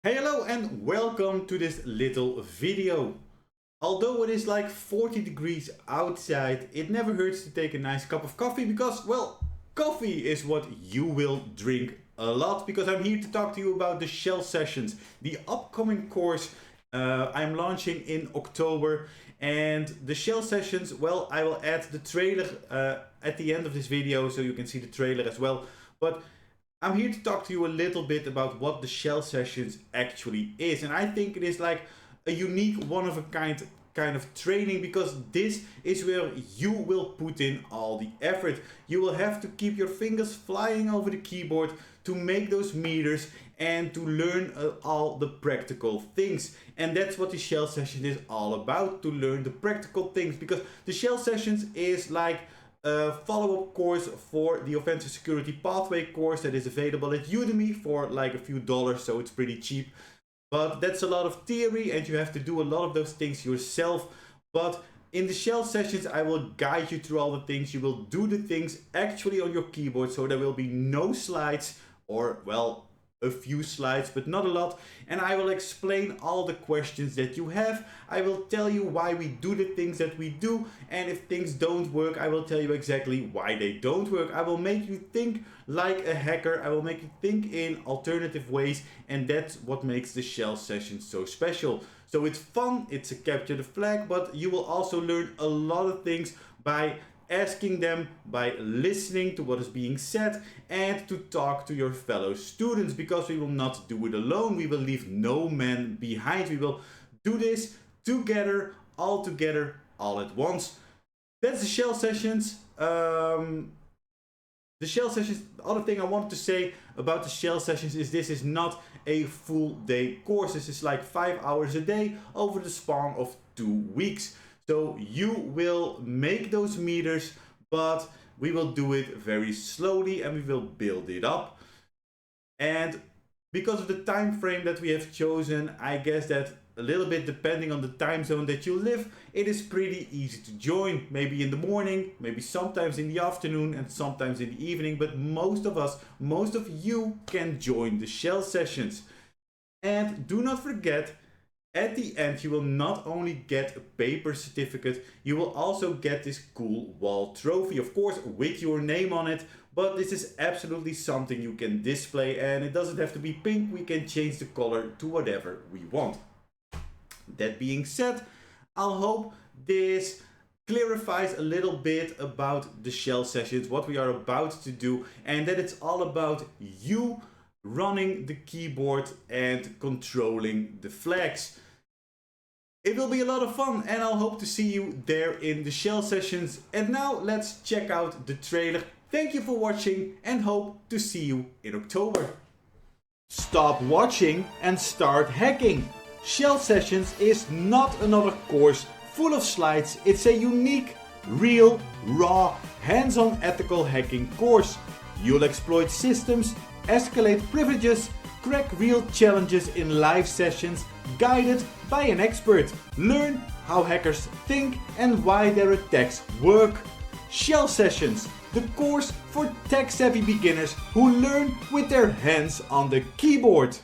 Hey, hello and welcome to this little video. Although it is like 40 degrees outside, it never hurts to take a nice cup of coffee because, well, coffee is what you will drink a lot, because I'm here to talk to you about the Shell Sessions, the upcoming course I'm launching in October. And the Shell Sessions, well, I will add the trailer at the end of this video so you can see the trailer as well. But I'm here to talk to you a little bit about what the Shell Sessions actually is. And I think it is like a unique, one-of-a-kind kind of training, because this is where you will put in all the effort. You will have to keep your fingers flying over the keyboard to make those meters and to learn all the practical things. And that's what the Shell Session is all about, to learn the practical things, because the Shell Sessions is like a follow-up course for the Offensive Security Pathway course that is available at Udemy for like a few dollars, so it's pretty cheap. But that's a lot of theory and you have to do a lot of those things yourself. But in the Shell Sessions, I will guide you through all the things. You will do the things actually on your keyboard, so there will be no slides, or well, a few slides, but not a lot. And I will explain all the questions that you have. I will tell you why we do the things that we do. And if things don't work, I will tell you exactly why they don't work. I will make you think like a hacker. I will make you think in alternative ways. And that's what makes the Shell Session so special. So it's fun, it's a capture the flag, but you will also learn a lot of things by asking them, by listening to what is being said, and to talk to your fellow students, because we will not do it alone. We will leave no man behind. We will do this together, all at once. That's the Shell Sessions. The Shell Sessions, the other thing I wanted to say about the Shell Sessions is this is not a full day course. This is like 5 hours a day over the span of 2 weeks. So you will make those meters, but we will do it very slowly and we will build it up. And because of the time frame that we have chosen, I guess that a little bit depending on the time zone that you live, it is pretty easy to join. Maybe in the morning, maybe sometimes in the afternoon and sometimes in the evening, but most of you can join the Shell Sessions. And do not forget, at the end, you will not only get a paper certificate, you will also get this cool wall trophy, of course, with your name on it. But this is absolutely something you can display, and it doesn't have to be pink. We can change the color to whatever we want. That being said, I hope this clarifies a little bit about the Shell Sessions, what we are about to do, and that it's all about you running the keyboard and controlling the flags. It will be a lot of fun, and I'll hope to see you there in the Shell Sessions. And now let's check out the trailer. Thank you for watching and hope to see you in October. Stop watching and start hacking. Shell Sessions is not another course full of slides. It's a unique, real, raw, hands-on ethical hacking course. You'll exploit systems, escalate privileges, crack real challenges in live sessions, guided by an expert. Learn how hackers think and why their attacks work. Shell Sessions, the course for tech-savvy beginners who learn with their hands on the keyboard.